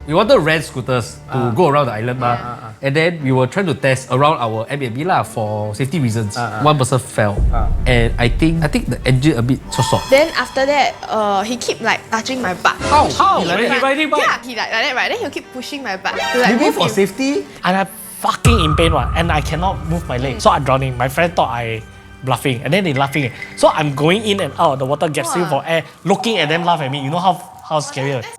We wanted to rent scooters to go around the island, and then we were trying to test around our Airbnb lah for safety reasons. One person fell, and I think the engine a bit sosok. Then after that, he keep like touching my butt. How? Yeah, he like that, right? Then he'll keep pushing my butt. To, like, Remove for safety. And I'm fucking in pain, and I cannot move my leg. So I'm drowning. My friend thought I bluffing, and then they laughing. So I'm going in and out of the water, gasping for air, looking at them laugh at me. You know how scary it is?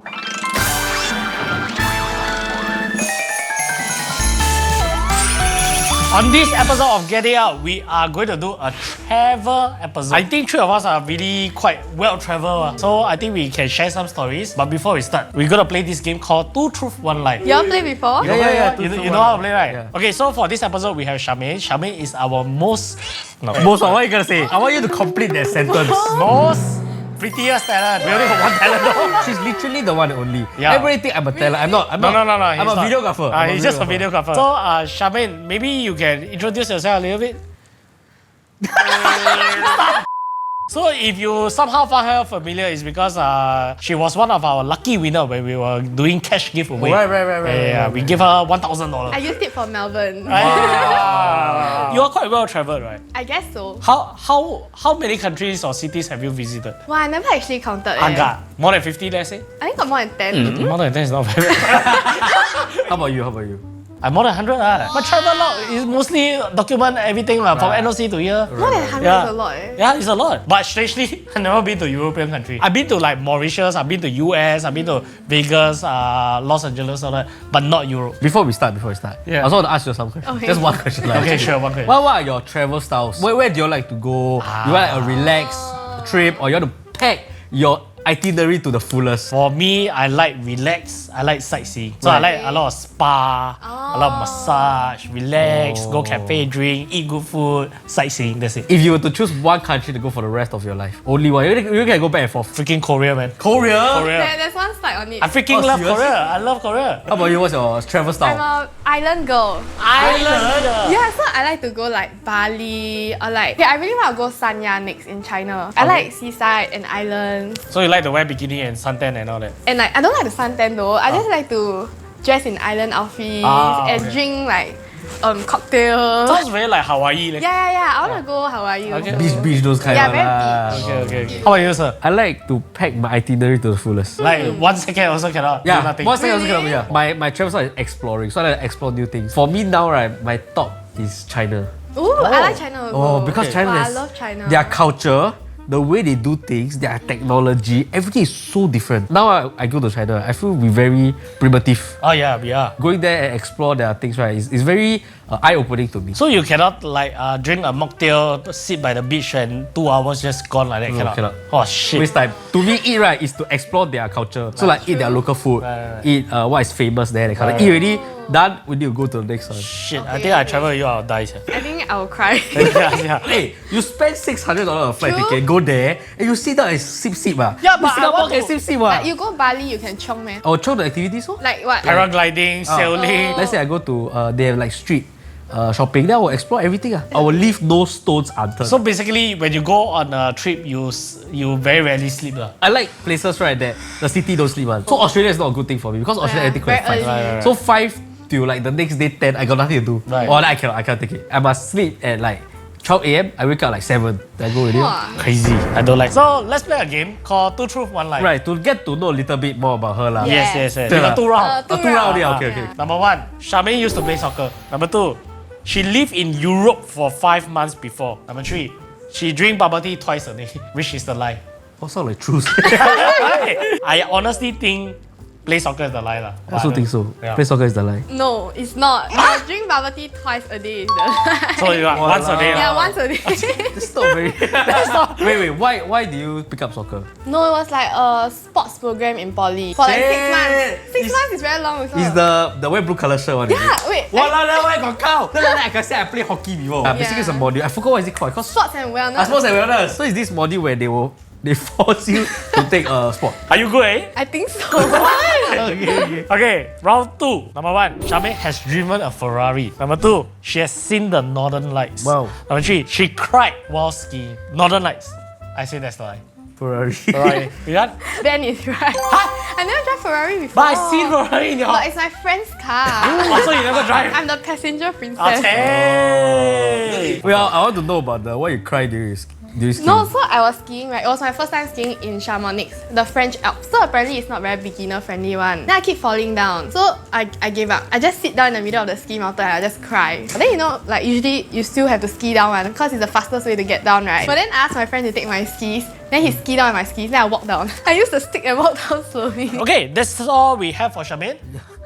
On this episode of Get It Out, we are going to do a travel episode. I think three of us are really quite well-traveled, so I think we can share some stories. But before we start, we're going to play this game called Two Truth, One Lie. You all play before? Yeah. You know how to play, right? Yeah. Okay, so for this episode, we have Charmaine. Charmaine is our most... No. Most of what you gonna say? I want you to complete that sentence. Most prettiest talent. We only got one talent though. She's literally the one and only. Yeah. Everybody think I'm a talent. I'm not. No. I'm a videographer. He's just a videographer. So, Charmaine, maybe you can introduce yourself a little bit. So if you somehow find her familiar, it's because she was one of our lucky winner when we were doing cash giveaway. Right. We give her $1,000. I used it for Melbourne. You are quite well traveled, right? I guess so. How many countries or cities have you visited? Well, I never actually counted. Agak. More than 50, let's say? I think got more than 10. More than 10 is not very bad. How about you? I'm more than 100. My travel log is mostly document everything from NOC to here. More than 100 is a lot. Yeah, it's a lot. But strangely, I've never been to European country. I've been to like Mauritius, I've been to US, I've been to Vegas, Los Angeles, all that, but not Europe. Before we start, I also want to ask you some questions. Okay. Just one question. Okay, sure, one question. What are your travel styles? Where do you like to go? You want a relaxed trip, or you want to pack your itinerary to the fullest? For me, I like relax, I like sightseeing. So I like a lot of spa, a lot of massage, relax, go cafe, drink, eat good food, sightseeing, that's it. If you were to choose one country to go for the rest of your life, only one, you can go back and forth. Freaking Korea, man. Korea? There's one slide on it. I freaking love serious? Korea. I love Korea. How about you? What's your travel I'm style? a island girl. Island. Yeah, so I like to go like Bali or like... Okay, I really want to go Sanya next in China. I like seaside and islands. So you like to wear bikini and suntan and all that? And like, I don't like the suntan though. I just like to dress in island outfits and drink like cocktails. Sounds very like Hawaii. Like. Yeah. I want to go Hawaii. Okay. Beach, those kind Yeah, of very beach. Okay. How about you, sir? I like to pack my itinerary to the fullest. Like 1 second also cannot do nothing. one second also Really? cannot. Yeah. My travel style is exploring, so I like to explore new things. For me now, right, my top is China. Ooh, I like China. Oh, because China I is love China. their culture, the way they do things, their technology, everything is so different. Now I go to China, I feel we're very primitive. Oh yeah, we are. Going there and explore their things, right, is very eye-opening to me. So you cannot like drink a mocktail, sit by the beach and 2 hours just gone like that? No, cannot. Oh shit. Waste time. To me, eat right is to explore their culture. So like eat their local food, eat what is famous there. That kind of. Eat already, done, we need to go to the next one. Shit, I think I travel with you, I'll die. I think I will cry. yeah. Hey, you spend $600 on a flight ticket, go there, and you sit down and sip. Yeah, but in Singapore I want can to- sip. Like you go Bali, you can chong man. Or chow the activities, so? Like what? Paragliding, sailing. Let's say I go to, they have like street shopping, then I will explore everything. I will leave no stones unturned. So basically, when you go on a trip, you very rarely sleep. I like places, right, that the city don't sleep on. So Australia is not a good thing for me because Australia everything very quite fast. early. So 5 till like the next day 10, I got nothing to do. Right. Or I can't take it. I must sleep at like 12 a.m. I wake up like 7. Then I go already. Wow. Crazy. I don't like. So let's play a game called Two Truth, One Lie. Right, to get to know a little bit more about her. Yes. Yeah. We got 2 rounds. Two 2 rounds only. rounds. Okay. Number 1, Charmaine used to play soccer. Number 2, she lived in Europe for 5 months before. Number 3, she drink bubble tea twice a day. Which is the lie? What sound like truth? I honestly think play soccer is the lie. I also think so. Yeah. Play soccer is the lie. No, it's not. I drink bubble tea twice a day. Is the So you are once a day. yeah, once a day. That's not very. Wait. Why do you pick up soccer? No, it was like a sports program in poly for like 6 Shit. months. 6 months is very long. Is the wear blue color shirt one? yeah? Wait. Why got count? Then I can say I play hockey before. Basically, it's a module. I forgot what is it called. Because Sports and wellness. sports and wellness. So it's this module where they force you to take a sport. Are you good, eh? I think so. Okay, round 2. Number 1, Charmaine has driven a Ferrari. Number 2, she has seen the Northern Lights. Wow. Number 3, she cried while skiing. Northern Lights. I say that's the lie. Ferrari. Ferrari. You got? Ben is right. I never drive Ferrari before. But I seen Ferrari in your. But it's my friend's car. Oh, so you never drive? I'm the passenger princess. Okay. Well, I want to know about the why you cried during skiing. No, so I was skiing, right? It was my first time skiing in Charmaine, the French Alps. So apparently it's not very beginner friendly one. Then I keep falling down. So I gave up. I just sit down in the middle of the ski mountain and I just cry. But then like usually you still have to ski down one because it's the fastest way to get down, right? But then I asked my friend to take my skis. Then he ski down with my skis. Then I walk down. I used the stick and walk down slowly. Okay, that's all we have for Charmaine.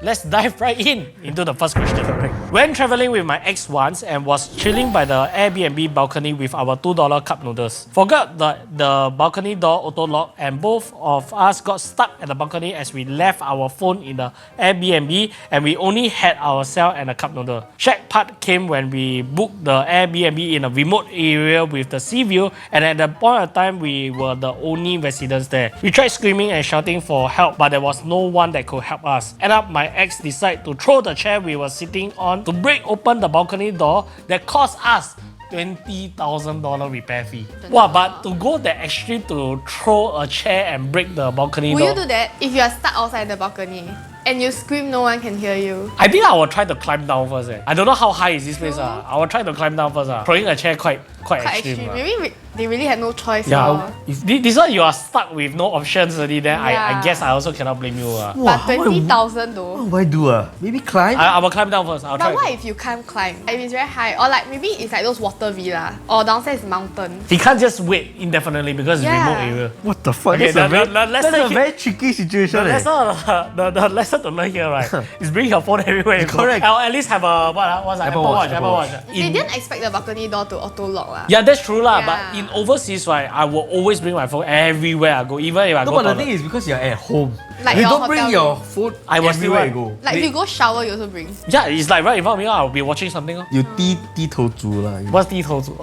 Let's dive right into the first question. When traveling with my ex once and was chilling by the Airbnb balcony with our $2 cup noodles, forgot the balcony door auto lock and both of us got stuck at the balcony as we left our phone in the Airbnb and we only had ourselves and a cup noodle. Shack part came when we booked the Airbnb in a remote area with the sea view, and at that point of time we were the only residents there. We tried screaming and shouting for help, but there was no one that could help us. End up my ex decided to throw the chair we were sitting on to break open the balcony door that cost us $20,000 repair fee. Wow, but to go that extreme to throw a chair and break the balcony Will door. you do that if you are stuck outside the balcony and you scream, no one can hear you? I think I will try to climb down first. I don't know how high is this place. I will try to climb down first. Throwing a chair quite extreme. Maybe they really had no choice. Yeah, if this one you are stuck with no options already, then I guess I also cannot blame you. But 20,000 though. What do I do? Maybe climb? I will climb down first. I'll But try. what if you can't climb? If it's very high, or like maybe it's like those water villa, or downstairs is mountain. He can't just wait indefinitely because it's remote area. What the fuck? Okay, That's a very tricky situation. The lesson to learn here, right, is bring your phone everywhere you go. Correct. Or at least have a what's that? Apple Watch. They didn't expect the balcony door to auto lock lah. Yeah, that's true lah. Yeah. But in overseas, right, I will always bring my phone everywhere I go, even if I No, go but the toilet. thing is because you're at home. Like you your don't bring hotel your room. phone I will still everywhere you want- go. Like if you go shower, you also bring. Yeah, it's like right in front of me. I'll be watching something. You 低头族 lah. What's the total?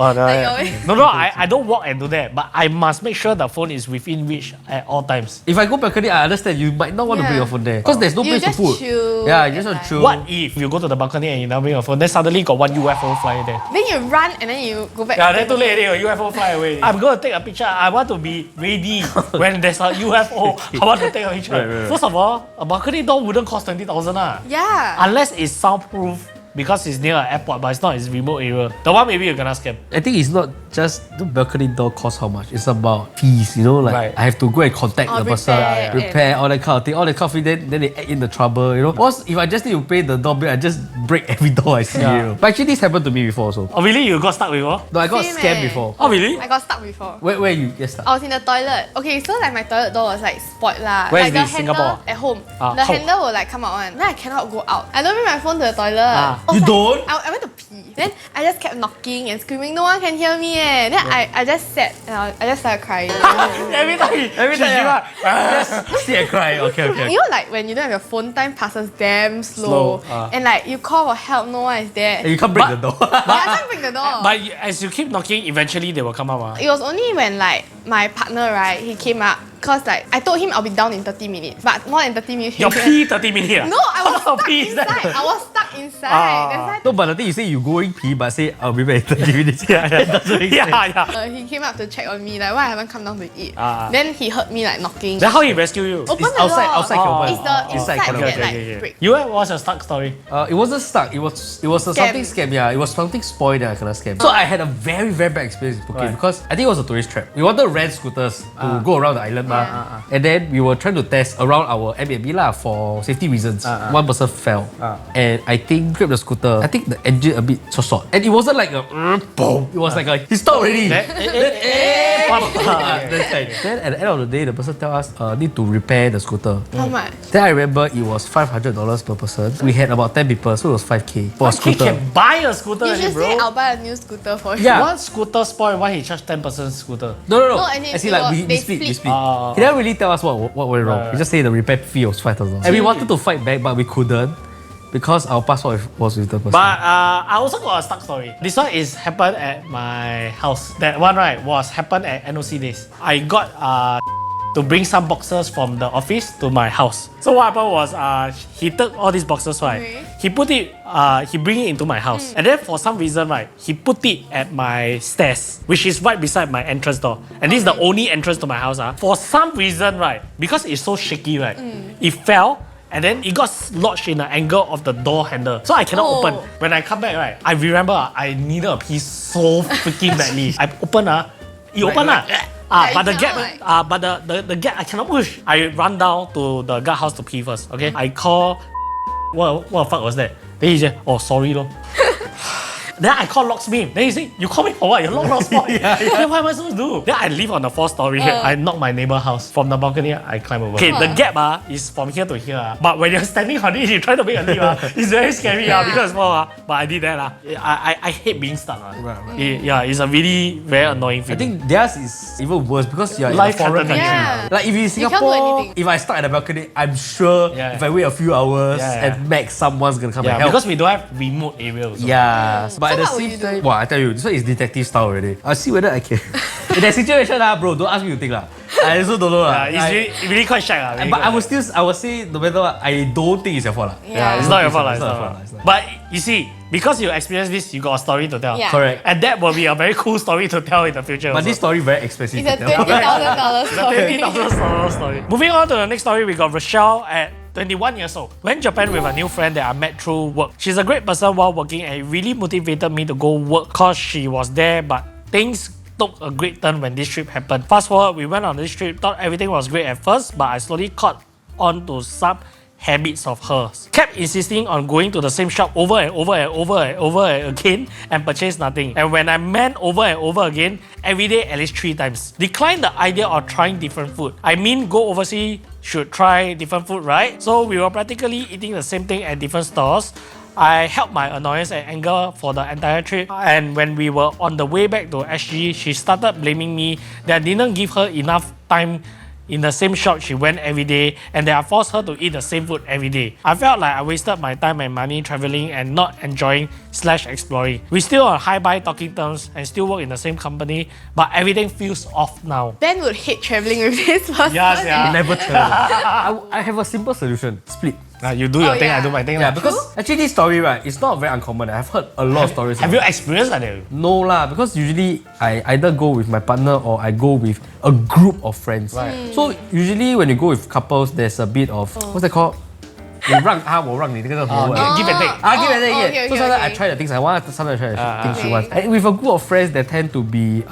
No, I don't walk and do that, but I must make sure the phone is within reach at all times. If I go balcony, I understand you might not want to bring your phone there because there's no You place to just put. chill Yeah, you just and want like- to chill. What if you go to the balcony and you now bring your phone, then suddenly got one UFO fly there? Then you run and then you go back. Yeah, then too late already, UFO fly away. I'm going to take a picture. I want to be ready when there's a UFO. I want to take a picture. Right. First of all, a balcony door wouldn't cost 20,000 Yeah. unless it's soundproof because it's near an airport, but it's not. It's remote area. The one maybe you're gonna scam. I think it's not just the balcony door costs how much. It's about fees, you know, like Right. I have to go and contact the person, repair all that kind of thing, all that kind of thing. Then they add in the trouble, you know. Once if I just need to pay the door bill, I just break every door I see. Yeah. You know? But actually, this happened to me before also. Oh really? You got stuck before? No, I got Same scammed eh. before. Oh really? I got stuck before. Where you get stuck? I was in the toilet. Okay, so like my toilet door was like spoiled lah. Where like is the this, handle Singapore? at home. Ah, the how? handle will like come out one. Then I cannot go out. I don't bring my phone to the toilet. Ah. I was You like- don't? I went to pee. Then I just kept knocking and screaming. No one can hear me. Then I just sat and I just started crying. Every time. See, I cry. Okay. You know, like when you don't have your phone, time passes damn slow. Slow, And like you call for help, no one is there. And you can't break But- the door. Yeah, I can't break the door. But as you keep knocking, eventually they will come up. It was only when like my partner, right, he came up. Cause like I told him I'll be down in 30 minutes. But more than 30 minutes. Your pee 30 minutes. No, I was stuck Pee is that- inside. I was stuck inside. Ah. That's why No, but the thing you say you going pee, but say I'll be back in 30 minutes. Yeah. That doesn't make sense. Yeah. he came up to check on me, like why I haven't come down to eat. Ah. Then he heard me like knocking. Then how he rescue you? Open It's the outside- door. outside can open. It's the Inside inside cannot. that Okay, like break. You what's your stuck story? It wasn't stuck. It was a something scam. Yeah, it was something spoiled that I cannot scam. So I had a very bad experience in Phuket Right. because I think it was a tourist trap. We wanted to rent scooters to go around the island, and then we were trying to test around our Airbnb lah for safety reasons. One person fell, and I think grabbed the scooter. I think the engine a bit short, and it wasn't like a boom. It was like a he stopped already. Then at the end of the day, the person tell us need to repair the scooter. How much? Then I remember it was $500 per person. We had about 10 people, so it was 5K for a He scooter. can buy a scooter, You already, should bro. say I'll buy a new scooter for you. Yeah. One scooter spoiled, why he charged 10% scooter? No. No, and As it in, like, was- we they split. split. He didn't really tell us what went wrong. Right. He just said the repair fee was $5,000. And we wanted to fight back, but we couldn't because our passport was with the person. But I also got a stuck story. This one is happened at my house. That one right was happened at NOC days. I got to bring some boxes from the office to my house. So what happened was he took all these boxes, right? Okay. He put it, he bring it into my house. And then for some reason, right, he put it at my stairs, which is right beside my entrance door. And this is the only entrance to my house. For some reason, right, because it's so shaky, right, it fell. And then it got lodged in the angle of the door handle. So I cannot open. When I come back, right, I remember I needed a piece so freaking badly. I open, it open. But the gap, but the gap I cannot push. I run down to the guard house to pee first. Okay, I call. What the fuck was that? Then he said, "Oh, sorry, lo." Then I call locksmith. Then he said, "You call me for what? Your lock spoiled." Then what am I supposed to do? Then I live on the 4th story. I knock my neighbor house. From the balcony, I climb over. Okay, the gap is from here to here. But when you're standing on it, you try to make a leap. It's very scary because it's small. But I did that. I hate being stuck. It's a really very annoying I feeling. think theirs is even worse because you're in a Life foreign country. Yeah. Like if in can't do Singapore, anything. if I stuck at the balcony, I'm sure if I wait a few hours and max, someone's gonna come and help. Because we don't have remote areas. Yeah, but So at the what would same you do? time, I tell you, this one is detective style already. I'll see whether I can. In that situation, bro, don't ask me to think. I also don't know. It's really quite shy. But I will say, no matter what, I don't think it's your fault. Yeah, it's not your fault. It's not your fault. But you see, because you experienced this, you got a story to tell. Yeah. Correct. And that will be a very cool story to tell in the future. But this story very expensive. It's a to tell. $20,000 story. $20,000 story. Moving on to the next story, we got Rochelle at 21 years old. Went Japan with a new friend that I met through work. She's a great person while working and it really motivated me to go work because she was there, but things took a great turn when this trip happened. Fast forward, we went on this trip, thought everything was great at first, but I slowly caught on to some habits of hers. Kept insisting on going to the same shop over and over again and purchase nothing. And when I meant over and over again, every day at least 3 times. Declined the idea of trying different food. I mean, go overseas, should try different food, right? So we were practically eating the same thing at different stores. I held my annoyance and anger for the entire trip, and when we were on the way back to SG, she started blaming me that I didn't give her enough time in the same shop she went every day and that I forced her to eat the same food every day. I felt like I wasted my time and money traveling and not enjoying / exploring. We still on hi-bye talking terms and still work in the same company, but everything feels off now. Ben would hate traveling with this person. Yes, yeah. Never tell. I have a simple solution. Split. You do your thing, yeah. I do my thing. Yeah, because actually this story, right, it's not very uncommon. I've heard a lot of stories. Have you experienced that? No lah, because usually I either go with my partner or I go with a group of friends. Right. So usually when you go with couples, there's a bit of what's that called? 你让他，我让你，这个叫什么文？ give and take. Give and take. okay, So sometimes I okay. try the things I want, sometimes I try the things she okay. wants. And with a group of friends, there tend to be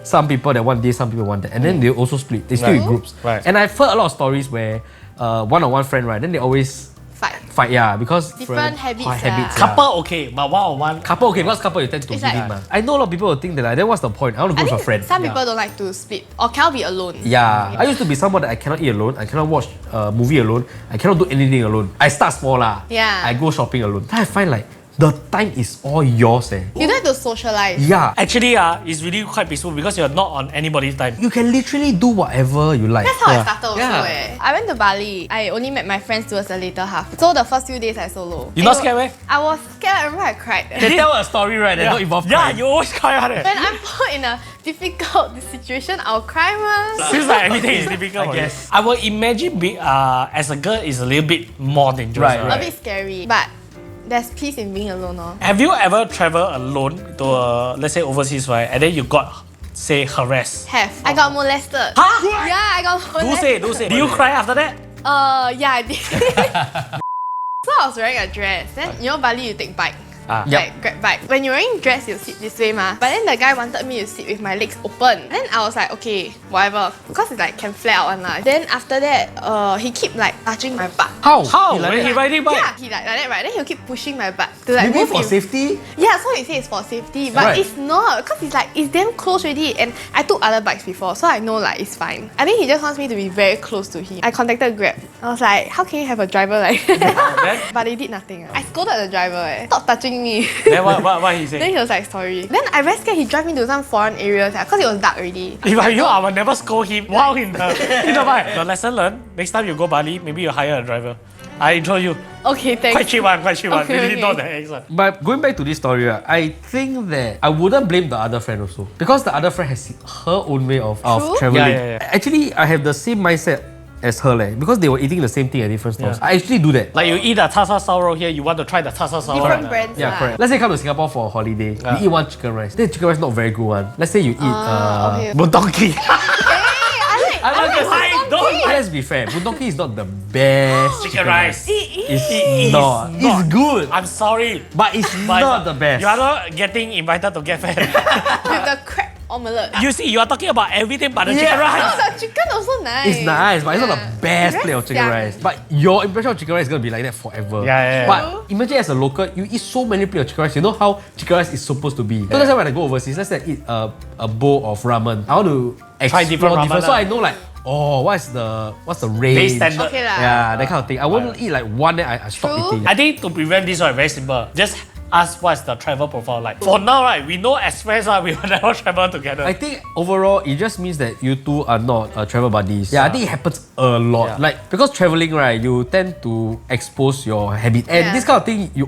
some people that want this, some people want that, and then they also split. They split in groups. Right. And I've heard a lot of stories where one-on-one friend, right? Then they always fight, yeah, because Different habits, yeah. Couple okay, but one-on-one. Couple okay, because couple you tend to It's give like- it, man. I know a lot of people will think that like, then what's the point? I want to go with a friend. Some people don't like to split or cannot be alone. Yeah, I used to be someone that I cannot eat alone, I cannot watch a movie alone, I cannot do anything alone. I start small lah. Yeah. I go shopping alone. Then I find like the time is all yours. You don't have to socialize. Yeah. Actually, it's really quite peaceful because you're not on anybody's time. You can literally do whatever you like. That's how I started also Yeah. I went to Bali. I only met my friends towards the later half. So the first few days I solo. You not scared, meh? I was scared. I remember I cried. They tell a story, right? That don't involve Yeah, crime. you always cry on it. When I'm put in a difficult situation, I'll cry, man. Seems like everything is difficult. I guess. I will imagine being as a girl is a little bit more dangerous. Right, A bit scary, but there's peace in being alone, no? Have you ever traveled alone to let's say overseas, right? And then you got say harassed. Have. I got molested. Huh? Yeah, I got molested. Do say. Do you cry after that? Yeah, I did. So I was wearing a dress. Then you know Bali, you take bike. Ah. Like grab bike. When you're wearing dress, you sit this way, ma. But then the guy wanted me to sit with my legs open. Then I was like, okay, whatever. Because it's like can flare out one lah. Then after that, he keep like touching my butt. How? How? Like When he that? riding bike? Yeah, he like that, right? Then he'll keep pushing my butt to like Maybe move for him. safety? Yeah, so he says it's for safety, but Right. it's not because it's like it's damn close already. And I took other bikes before, so I know like it's fine. I think he just wants me to be very close to him. I contacted Grab. I was like, how can you have a driver like that? But they did nothing. I scolded the driver. Stop touching me. Then what he say? Then he was like, sorry. Then I very scared he drive me to some foreign areas because it was dark already. If I you, I will never scold him while in the bike. The lesson learned, next time you go Bali, maybe you hire a driver. I intro you. Okay, thanks. Quite cheap one, quite cheap one. Okay, Really okay. not the ex one. But going back to this story, I think that I wouldn't blame the other friend also. Because the other friend has her own way of True. traveling. Yeah. Actually, I have the same mindset as her because they were eating the same thing at different stores. Yeah. I actually do that. Like you eat a tasa sao here, you want to try the tasa sao Different brands. Yeah, correct. Let's say you come to Singapore for a holiday. You eat one chicken rice. Then chicken rice not very good one. Let's say you eat Okay. Bundoki. I like don't. Let's be fair, Bundoki is not the best Chicken rice. It's not. It's good, I'm sorry. but it's But not the best. You are not getting invited to get fed. with the crab omelette. You see, you are talking about everything but the Yeah. chicken No, rice. the chicken also nice. It's nice, but it's not the best It's plate of chicken very rice. But your impression of chicken rice is gonna be like that forever. Yeah. But imagine as a local, you eat so many plates of chicken rice. You know how chicken rice is supposed to be. So that's why when I go overseas, let's say I eat a bowl of ramen. I want to Try different explore ramen so lah. I know like, oh, what's the range? Base standard. Okay lah. Yeah, that kind of thing. I won't eat like one then I stop True. eating. I think to prevent this one, very simple. Just ask what's the travel profile like. For now, right, we know as friends, we will never travel together. I think overall it just means that you two are not travel buddies. Yeah, I think it happens a lot. Yeah. Like because traveling, right, you tend to expose your habit, and Yeah. this kind of thing you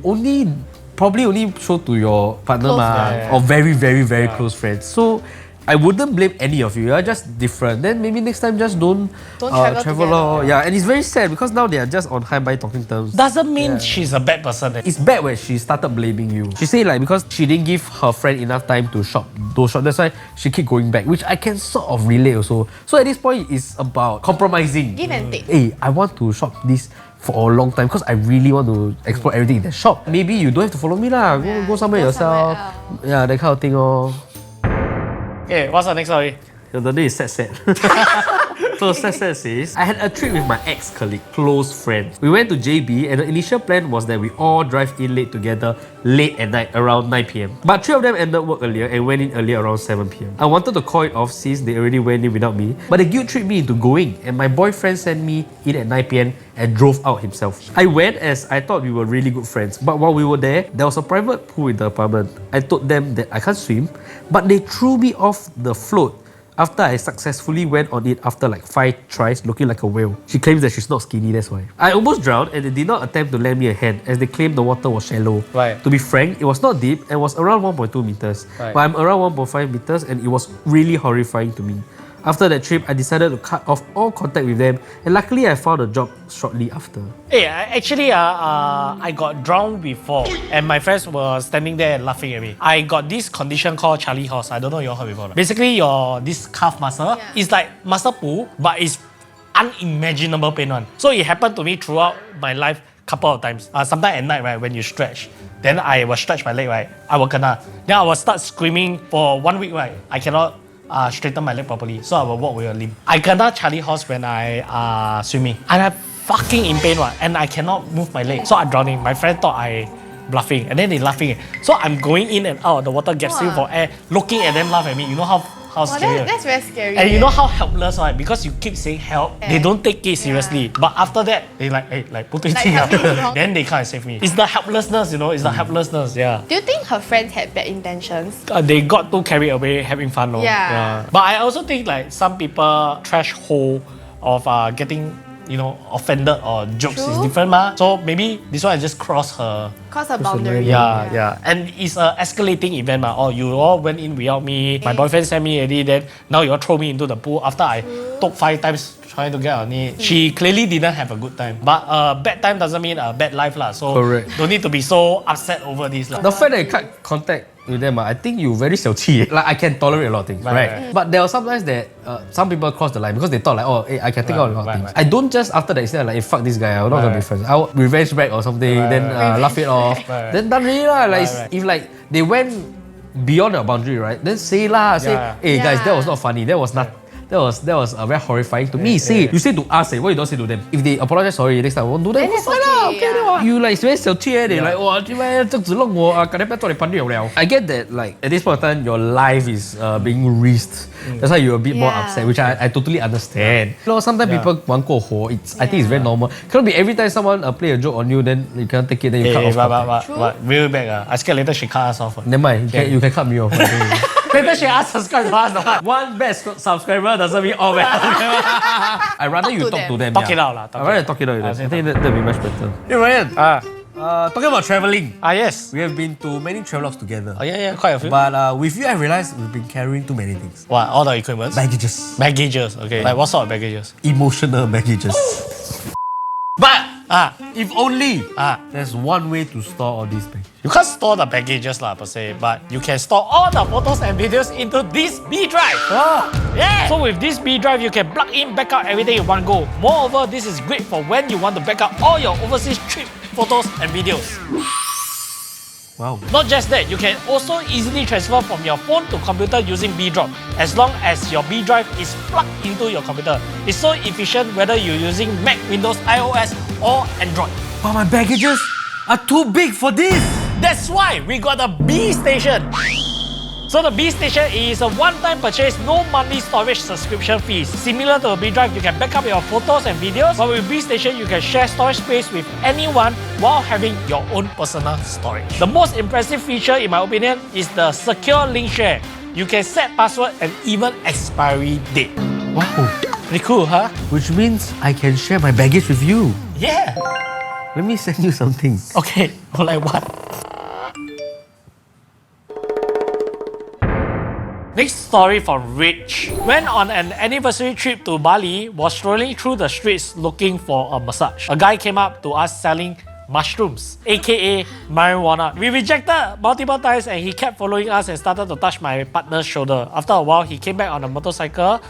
probably only show to your partner, Close friends. or very very close friends. So I wouldn't blame any of you. You're just different. Then maybe next time just don't travel travel. together. Yeah, and it's very sad because now they are just on high-bye talking terms. Doesn't mean she's a bad person. It's bad when she started blaming you. She said like because she didn't give her friend enough time to shop, that's why she keep going back, which I can sort of relate also. So at this point, it's about compromising. Give and take. Hey, I want to shop this for a long time because I really want to explore everything in the shop. Maybe you don't have to follow me lah. Yeah, Go somewhere go yourself. somewhere Yeah, that kind of thing. Okay, what's the next story? The day is sad. So sad says, I had a trip with my ex-colleague, close friend. We went to JB and the initial plan was that we all drive in late together, late at night around 9 p.m. But 3 of them ended work earlier and went in earlier around 7 p.m. I wanted to call it off since they already went in without me, but the guilt tripped me into going and my boyfriend sent me in at 9 p.m. and drove out himself. I went as I thought we were really good friends, but while we were there was a private pool in the apartment. I told them that I can't swim, but they threw me off the float after I successfully went on it after like 5 tries looking like a whale. She claims that she's not skinny, that's why. I almost drowned and they did not attempt to lend me a hand as they claimed the water was shallow. Right. To be frank, it was not deep and was around 1.2 meters. Right. But I'm around 1.5 meters and it was really horrifying to me. After that trip, I decided to cut off all contact with them and luckily I found a job shortly after. Hey, actually, I got drowned before and my friends were standing there and laughing at me. I got this condition called Charlie horse. I don't know you all heard before. Basically, this calf muscle is like muscle pull, but it's unimaginable pain one. So it happened to me throughout my life couple of times. Sometimes at night, right, when you stretch, then I will stretch my leg, right, I will kena. Then I will start screaming for 1 week, right, I cannot straighten my leg properly, so I will walk with a limp. I kena Charlie horse when I swimming, and I'm fucking in pain one, and I cannot move my leg, so I'm drowning. My friend thought I bluffing, and then they laughing. So I'm going in and out of the water, gasping for air, looking at them laugh at me. You know how scary. That's very scary. And you know how helpless, right? Because you keep saying help, they don't take it seriously. But after that, they like, hey, like, put it in. something's wrong. Then they come and save me. It's the helplessness, it's the helplessness, yeah. Do you think her friends had bad intentions? They got too carried away having fun, no? Yeah. But I also think like some people threshold of getting offended or jokes is True. different, ma. So maybe this one I just cross her. Cause a boundary. Yeah. And it's an escalating event, ma. Oh, you all went in without me. My boyfriend sent me already. Then now you all throw me into the pool after I took 5 times trying to get on it. She clearly didn't have a good time. But bad time doesn't mean a bad life, lah. So Correct. don't need to be so upset over this, lah. The fact that you cut contact with them, I think you very 小气. Like I can tolerate a lot of things, right? Right. But there are sometimes that some people cross the line because they thought like, oh, hey, I can take out a lot of things. I don't just after that say like, hey, fuck this guy, I'm not gonna be friends. I'll revenge back or something, then laugh it off. Then done really lah. Like if like they went beyond the boundary, right? Then say lah, say, hey guys, that was not funny. That was not. That was very horrifying to me. You say to us, why you don't say to them? If they apologize, sorry, next time I won't do that. Then it's Fine lah, okay, lah. You like very 小气 they like, wow, 这样子弄我，可能不要做你朋友了。I get that like at this point of time your life is being risked. That's why you're a bit more upset, which I totally understand. You know, sometimes people 玩过火. I think it's very normal. Cannot be every time someone play a joke on you, then you cannot take it, then you cut off. But real bad. I scared later she cut us off. Never mind, you can cut me off. Later she unsubscribe to us. No? One bad subscriber doesn't mean all bad subscribers. I rather you talk to them. Talk it out. I rather talk it out. I think that'd be much better. Hey Ryan, talking about traveling. Yes. We have been to many travelogues together. Oh yeah, quite a few. But with you, I realized we've been carrying too many things. What? All the equipment? Baggages. Baggages, okay. Like what sort of baggages? Emotional baggages. But if only there's one way to store all these things. You can't store the baggages per se, but you can store all the photos and videos into this BeeDrive. Yeah! So with this BeeDrive, you can plug in, back up everything in one go. Moreover, this is great for when you want to back up all your overseas trip photos and videos. Wow. Not just that, you can also easily transfer from your phone to computer using BeeDrive as long as your BeeDrive is plugged into your computer. It's so efficient whether you're using Mac, Windows, iOS or Android. But my baggages are too big for this. That's why we got the BeeStation. So the BeeStation is a one-time purchase, no monthly storage subscription fees. Similar to a BeeDrive, you can back up your photos and videos, but with BeeStation, you can share storage space with anyone while having your own personal storage. The most impressive feature, in my opinion, is the secure link share. You can set password and even expiry date. Wow. Pretty cool, huh? Which means I can share my baggage with you. Yeah. Let me send you something. Okay, like what? Next story from Rich. Went on an anniversary trip to Bali, was strolling through the streets looking for a massage. A guy came up to us selling mushrooms, aka marijuana. We rejected multiple times and he kept following us and started to touch my partner's shoulder. After a while, he came back on a motorcycle,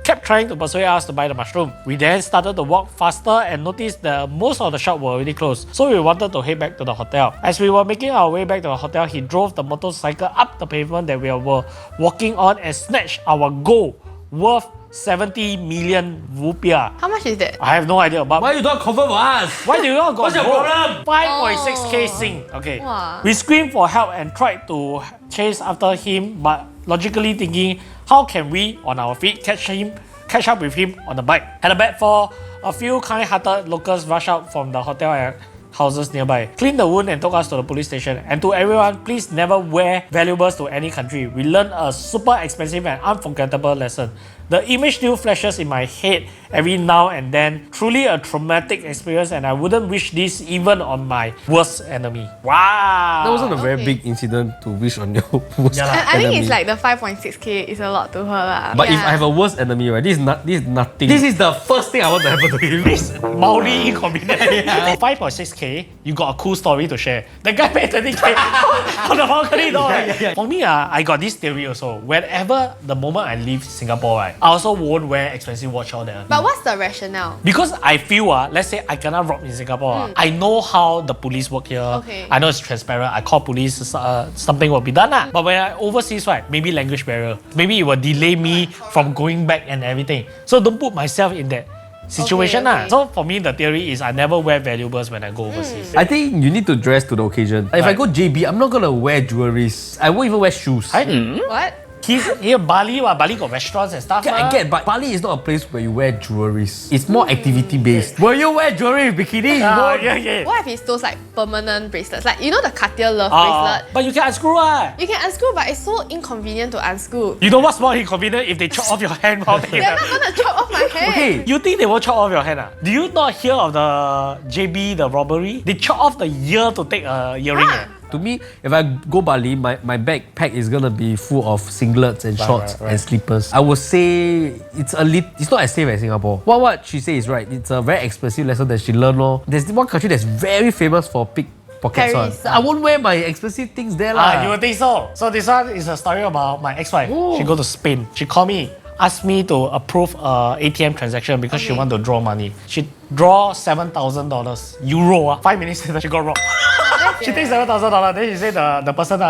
kept trying to persuade us to buy the mushroom. We then started to walk faster and noticed that most of the shops were already closed, so we wanted to head back to the hotel. As we were making our way back to the hotel, he drove the motorcycle up the pavement that we were walking on and snatched our gold worth 70 million rupiah. How much is that? I have no idea, but Why you don't confirm for us? why do you not go? What's your problem? 5.6k sing. Okay. Wow. We screamed for help and tried to chase after him, but logically thinking, how can we on our feet catch up with him on the bike? Had a bad fall. A few kind-hearted locals rushed out from the hotel and houses nearby, cleaned the wound and took us to the police station. And to everyone, please never wear valuables to any country. We learned a super expensive and unforgettable lesson. The image still flashes in my head every now and then. Truly a traumatic experience, and I wouldn't wish this even on my worst enemy. Wow! That wasn't a very Okay. big incident to wish on your worst Yeah lah. I think enemy. it's like the 5.6k is a lot to her lah. But if Yeah. I have a worst enemy, right, this is nothing. This is the first thing I want to happen to him. This mildly inconvenient. For 5.6k, you got a cool story to share. The guy paid 20k on the balcony door. Yeah. For me, I got this theory also. Whenever the moment I leave Singapore, right, I also won't wear expensive watch out there. But what's the rationale? Because I feel, let's say I cannot rob in Singapore, I know how the police work here. Okay. I know it's transparent. I call police, something will be done. But when I overseas, right, maybe language barrier. Maybe it will delay me from going back and everything. So don't put myself in that situation. Okay. So for me, the theory is I never wear valuables when I go overseas. I think you need to dress to the occasion. If I Right. go JB, I'm not gonna wear jewelries. I won't even wear shoes. What? He's here Bali, Bali got restaurants and stuff. I get, but Bali is not a place where you wear jewelries. It's more activity based. Will you wear jewelry with bikini? Yeah. What if it's those like permanent bracelets? Like you know the Cartier Love bracelet? But you can unscrew. You can unscrew, but it's so inconvenient to unscrew. You know what's more inconvenient if they chop off your hand while they They're not gonna chop off my hair. Okay. You think they won't chop off your hand? Do you not hear of the JB, the robbery? They chop off the ear to take a earring. To me, if I go Bali, my backpack is gonna be full of singlets and shorts right. and slippers. I would say it's not as safe as Singapore. What she says is right. It's a very expensive lesson that she learned. There's one country that's very famous for pickpockets. Paris. I won't wear my expensive things there lah. You would think so. So this one is a story about my ex-wife. Oh. She go to Spain. She called me, asked me to approve a ATM transaction because she Okay. want to draw money. She draw $7,000 euro. 5 minutes later, she got robbed. She takes $7,000. Then she said the person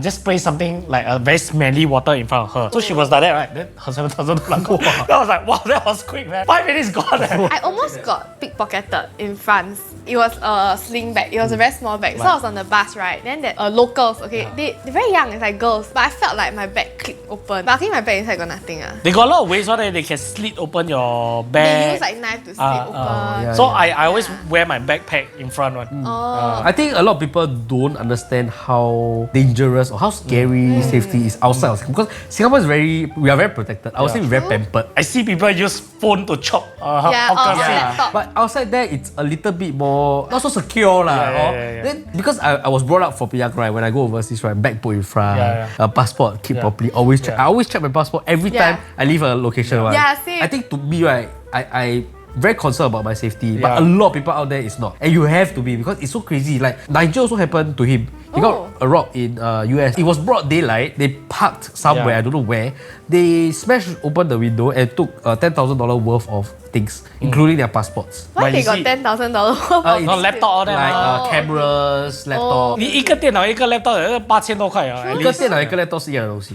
just spray something like a very smelly water in front of her. So she was like that, right? Then her $7,000 go. I was like, wow, that was quick, man. 5 minutes gone. I almost got pickpocketed in France. It was a sling bag. It was a very small bag. So I was on the bus, right? Then the locals, okay, they're very young. It's like girls. But I felt like my bag clicked open. But luckily my bag inside got nothing. They got a lot of ways where they can slit open your They bag. use like knife to slit open. yeah. So I always wear my backpack in front one. Oh. I think a lot of people people don't understand how dangerous or how scary safety is outside of Singapore. Because Singapore is we are very protected. I would say we're very pampered. I see people use phone to chop Yeah, or hawkers. laptop. But outside there, it's a little bit more not so secure lah. Yeah. Then because I was brought up for PR, right? When I go overseas, right, backpack in front, Yeah. passport keep properly. Always check. I always check my passport every time I leave a location. Right? Yeah, same. I think to me, right, I very concerned about my safety, but a lot of people out there is not, and you have to be because it's so crazy. Like Nigel also happened to him. He got robbed in US. It was broad daylight. They parked somewhere, I don't know where. They smashed open the window and took $10,000 worth of things, including their passports. Why But they you got see- $10,000? No laptop all that. Like cameras, laptop. 你一个电脑一个 laptop 8000多块啊。at 一个 least 电脑一个 laptop 是一样的东西。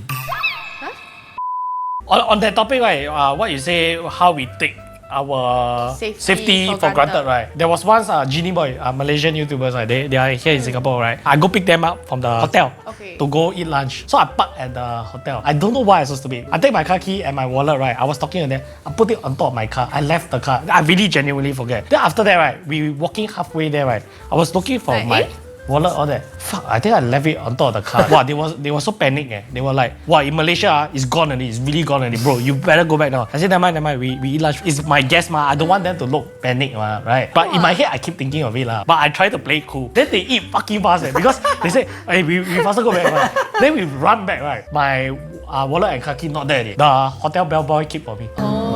On that topic, right, what you say, how we take our Safety for for granted, granted. right? There was once Genie Boy, Malaysian YouTubers, right? They are here in Singapore, right? I go pick them up from the hotel Okay. to go eat lunch. So I park at the hotel. I don't know why I'm so stupid. I take my car key and my wallet, right? I was talking to them. I put it on top of my car. I left the car. I really genuinely forget. Then after that, right, we walking halfway there, right? I was looking for Like, my wallet, all that. Fuck, I think I left it on top of the car. Wow, they were so panicked. They were like, wow, in Malaysia, it's gone already. It's really gone already. Bro, you better go back now. I said, never mind. We eat lunch. It's my guest, ma. I don't want them to look panic, ma, right? But in my head, I keep thinking of it, lah. But I try to play cool. Then they eat fucking fast, because they say, hey, we faster go back, right? Then we run back, right? My wallet and car key not there already. The hotel bellboy keep for me.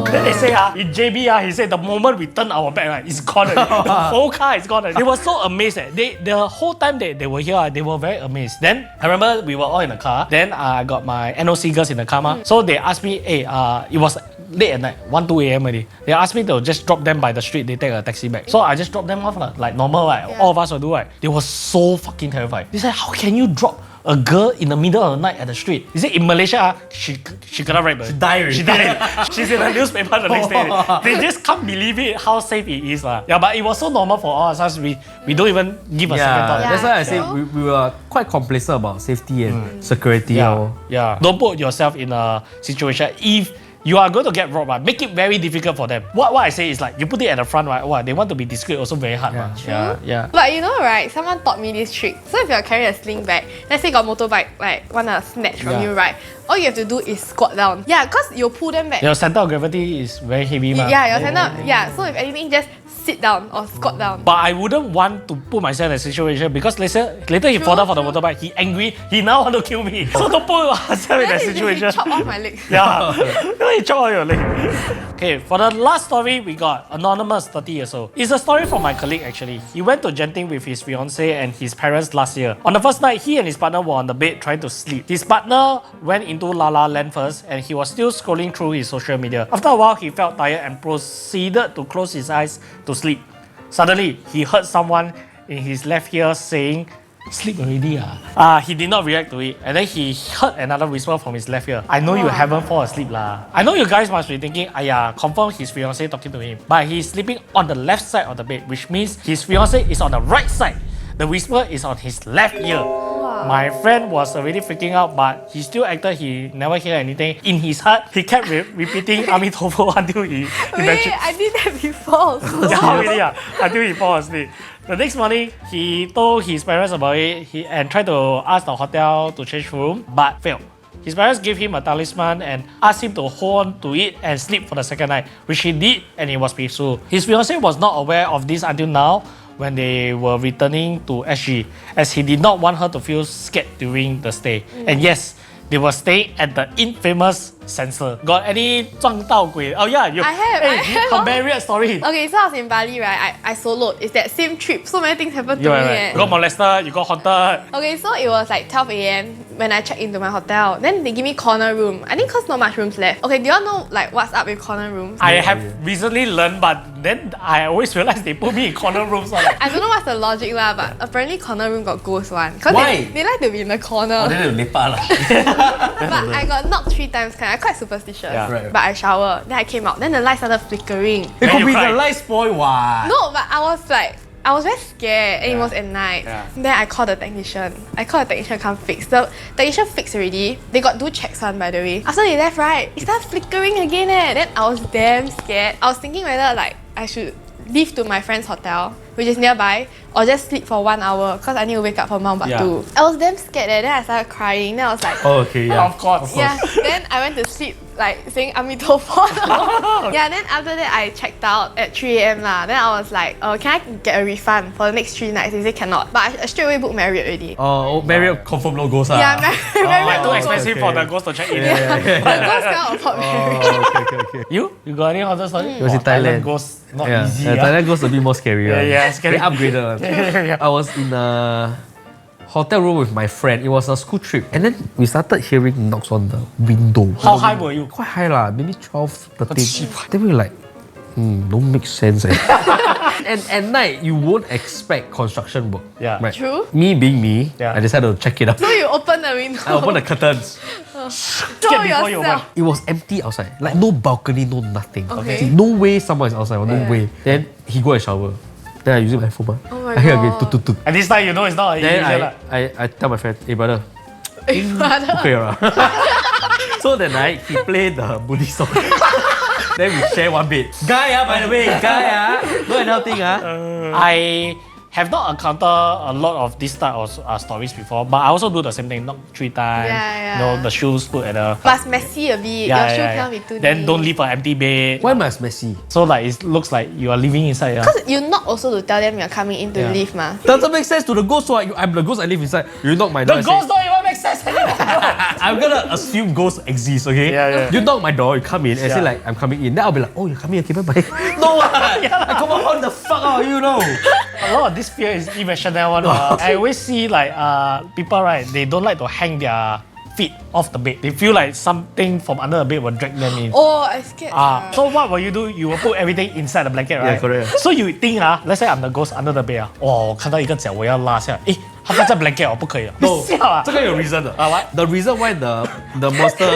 Then they say, in JB, he said the moment we turn our back, right, it's gone already. The whole car is gone already. They were so amazed. The whole time they were here, they were very amazed. Then I remember we were all in the car. Then I got my NOC girls in the car. So they asked me, hey, it was late at night, 1, 2 a.m. already. They asked me to just drop them by the street. They take a taxi back. So I just dropped them off, like normal, right? All of us will do, right? They were so fucking terrified. They said, how can you drop a girl in the middle of the night at the street? He said in Malaysia, she got raped. She died already. She died. She's in the newspaper the next day. They just can't believe it, how safe it is. Yeah, but it was so normal for all of us. We don't even give a second thought. That's why I say true. we were quite complacent about safety and security. Yeah. Don't put yourself in a situation. If you are going to get robbed, make it very difficult for them. What I say is like, you put it at the front, right? Wow, they want to be discreet, also very hard. Yeah. But you know, right, someone taught me this trick. So if you're carrying a sling bag, let's say you got motorbike, like wanna snatch from you, right? All you have to do is squat down. Yeah, because you'll pull them back. Your center of gravity is very heavy. Yeah, your center. Yeah, so if anything, just sit down or squat down. But I wouldn't want to put myself in a situation because later he fall down for the motorbike, he angry, he now want to kill me. So don't put yourself in that Then situation. he chop off my legs. Yeah, you chop off your leg. Okay, for the last story, we got Anonymous, 30 years old. It's a story from my colleague actually. He went to Genting with his fiancée and his parents last year. On the first night, he and his partner were on the bed trying to sleep. His partner went into La La Land first and he was still scrolling through his social media. After a while, he felt tired and proceeded to close his eyes to sleep. Suddenly, he heard someone in his left ear saying, "Sleep already ah." He did not react to it, and then he heard another whisper from his left ear. I know you haven't fallen asleep lah. I know you guys must be thinking, confirm his fiancée talking to him. But he's sleeping on the left side of the bed, which means his fiancée is on the right side. The whisper is on his left ear. My friend was already freaking out, but he still acted he never hear anything. In his heart, he kept repeating Amitabha until he Wait, I did that before. yeah, really, until he fall asleep. The next morning, he told his parents about it and tried to ask the hotel to change room, but failed. His parents gave him a talisman and asked him to hold on to it and sleep for the second night, which he did, and it was peaceful. His fiancée was not aware of this until now, when they were returning to SG, as he did not want her to feel scared during the stay. And yes, they were staying at the infamous Sensor. Got any 撞到鬼? Oh yeah, you. I have. Her married story. Okay, so I was in Bali, right? I soloed. It's that same trip. So many things happened to me. You got molested, you got haunted. Okay, so it was like 12 a.m. when I checked into my hotel. Then they give me corner room. I think cause not much rooms left. Okay, do y'all know like what's up with corner rooms? I have recently learned, but then I always realize they put me in corner rooms. I don't know what's the logic lah, but apparently corner room got ghost one. Cause Why? They like to be in the corner. Then they lepak lah. But I got knocked 3 times. I'm quite superstitious. Yeah. Right. But I showered. Then I came out. Then the light started flickering. It Then could you be cried. the light spoil what? No, but I was very scared and it was at night. Yeah. Then I called the technician. Come fix. The technician fixed already. They got do checks on, by the way. After they left, right, it started flickering again. Then I was damn scared. I was thinking whether like I should leave to my friend's hotel, which is nearby, or just sleep for 1 hour because I need to wake up for Mountbatten. I was damn scared then I started crying. Then I was like, Oh, okay, yeah. Of course. yeah. Then I went to sleep like saying Amitabha. Yeah, then after that I checked out at 3 AM lah. Then I was like, can I get a refund for the next 3 nights? They said cannot. But I straight away booked Marriott already. Oh, Marriott confirm no ghost. Yeah, Marriott Too no expensive ghost. for the ghost to check in. But ghost cannot afford Marriott. Okay. You got any other story? It was in Thailand. Ghost, not Yeah, easy. Thailand ghost a bit more scary. Yeah, scary. They upgraded. I was in a hotel room with my friend. It was a school trip. And then we started hearing knocks on the window. How high were you? Quite high lah, maybe 12, 13. cheap. Then we were like, don't make sense. And at night, you won't expect construction work. Yeah. Right? True. Me being me, Yeah. I decided to check it out. So you open the window. I opened the curtains. Throw Scared before you yourself. It was empty outside. Like no balcony, no nothing. Okay. No way someone is outside. No way. Then he go and shower. Then I using my phone. Oh my I hear again, God. tuk tuk tuk. And this time you know it's not Then usual. I tell my friend, hey brother, Hey, brother. okay lah. So that night he played the Buddhist song. Then we share one bed. Guy by the way, guy no another thing I have not encountered a lot of this type of stories before, but I also do the same thing, knock 3 times. Yeah. You know, the shoes put at the. But messy a bit. Your shoe cannot be too Then neat. don't leave an empty bed. Why must messy? So like it looks like you are living inside. Yeah. Because you knock also to tell them you're coming in to Yeah. leave ma. Doesn't make sense to the ghost. So I'm the ghost. I live inside. You knock my door. The I say, ghost don't even make sense anymore. I'm gonna assume ghosts exist, okay? Yeah. You knock my door, you come in and say like, I'm coming in. Then I'll be like, oh, you're coming, okay, bye-bye. No, I come on, how the fuck are you know? A lot of this fear is irrational one. I always see like people, right, they don't like to hang their feet off the bed. They feel like something from under the bed will drag them in. Oh, I scared. So what will you do? You will put everything inside the blanket, right? Yeah, correct. So you think let's say I'm the ghost under the bed 我看到一个脚我要拉下来，它放在 blanket 我不可以了。 No, 笑啊！这个有 reason 的。what? The reason why the monster...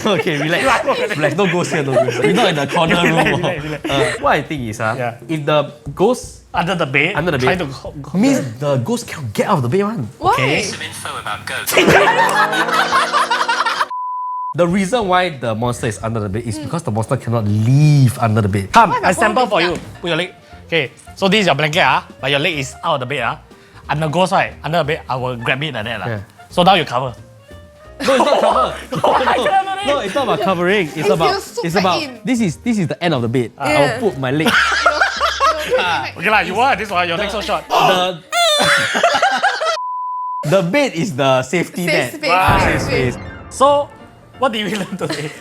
Okay, relax. No ghost here, no ghost. We're not in the corner room. Relax. What I think is, Yeah. if the ghost Under the bed. Trying to means the ghost cannot get out of the bed one. Why? Okay. Some info about ghosts. The reason why the monster is under the bed is because the monster cannot leave under the bed. Come, Why I got sample phone for you. this Put your leg. Okay, so this is your blanket but your leg is out of the bed I'm the ghost right, under the bed, I will grab it like that Yeah. So now you cover. No, it's not cover. No, it's not about covering. It's feels about super in. this is the end of the bed. Yeah. I'll put my leg. Okay lah, you want this one, your leg so short. The bed is the safety net. Safe space. Safe Safe space. So, what did we learn today?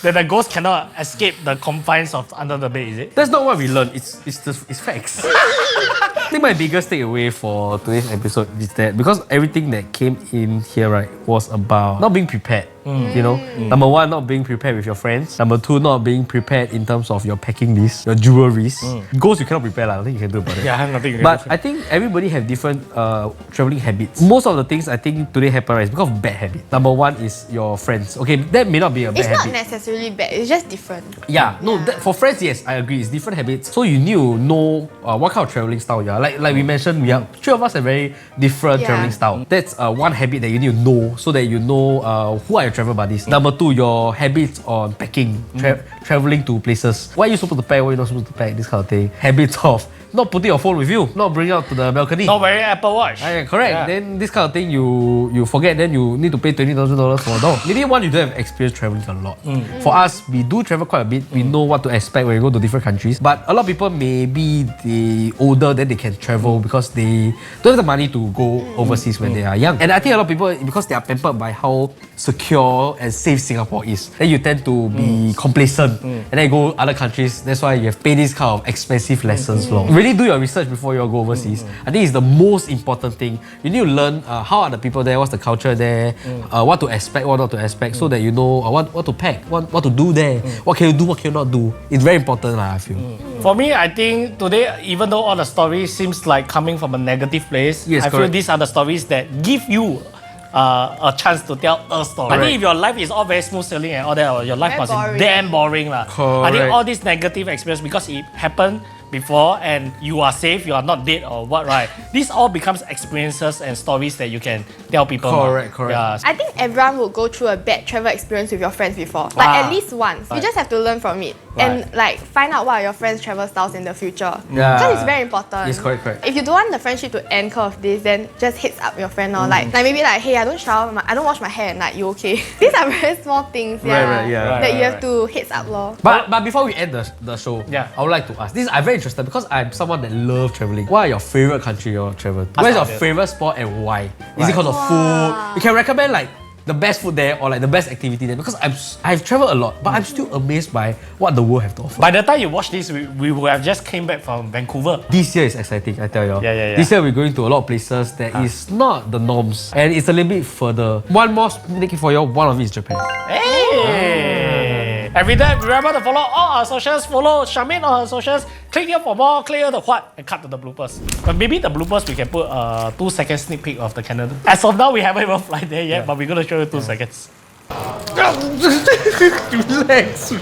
That the ghost cannot escape the confines of under the bed, is it? That's not what we learned. It's facts. I think my biggest takeaway for today's episode is that because everything that came in here, right, was about not being prepared. You know, number one, not being prepared with your friends. Number two, not being prepared in terms of your packing list, your jewelries. Ghosts you cannot prepare, I think you can do about it. Yeah, I have nothing. But I think everybody have different traveling habits. Most of the things I think today happen is because of bad habit. Number one is your friends. Okay, that may not be a bad It's not habit. necessarily bad. It's just different. Yeah, no, for friends, yes, I agree. It's different habits. So you need to know what kind of traveling style you are. Like we mentioned, we are three of us have very different Yeah. traveling style. That's one habit that you need to know so that you know who are your travel buddies. Number two, your habits on packing, traveling to places. What are you supposed to pack? What are you not supposed to pack? This kind of thing. Habits of not putting your phone with you, not bringing out to the balcony. Not wearing Apple Watch. Yeah, correct. Yeah. Then this kind of thing you forget, then you need to pay $20,000 for a dog. Maybe one, you don't have experience traveling a lot. For us, we do travel quite a bit. We know what to expect when we go to different countries. But a lot of people maybe they older, then they can travel because they don't have the money to go overseas when they are young. And I think a lot of people, because they are pampered by how secure and safe Singapore is, then you tend to be complacent. And then you go other countries. That's why you have paid this kind of expensive lessons long. Really do your research before you go overseas. I think it's the most important thing. You need to learn how are the people there, what's the culture there, what to expect, what not to expect, so that you know what to pack, what to do there, what can you do, what can you not do. It's very important, I feel. For me, I think today, even though all the stories seems like coming from a negative place, Yes, I feel correct. these are the stories that give you a chance to tell a story. I Correct. think if your life is all very smooth sailing and all that, your life Very must boring. be damn boring. I think Correct. all this negative experience, because it happened before and you are safe, you are not dead or what, right? This all becomes experiences and stories that you can tell people. Correct. Yeah. I think everyone will go through a bad travel experience with your friends before. Like at least once. You just have to learn from it. and like find out what are your friends' travel styles in the future. Yeah. Because it's very important. Yes, correct. If you don't want the friendship to end because of this, then just hits up your friend or like maybe like, hey, I don't shower, I don't wash my hair at night, you okay? These are very small things, Right, that you have to hit up lor. But before we end the show, I would like to ask. I'm very interested because I'm someone that loves traveling. What are your favorite country you travel to? Where's your favorite sport and why? Is it because of food? You can recommend like the best food there or like the best activity there, because I've traveled a lot, but I'm still amazed by what the world have to offer. By the time you watch this, we will have just came back from Vancouver. This year is exciting, I tell you. Yeah. This year we're going to a lot of places that is not the norms, and it's a little bit further. One more sneak for you, one of it is Japan. Hey! Every day, remember to follow all our socials, follow Charmaine on her socials, click here for more, clear the what, and cut to the bloopers. But maybe the bloopers we can put a 2-second sneak peek of the Canada. As of now, we haven't even fly there yet, but we're gonna show you 2 seconds. Relax.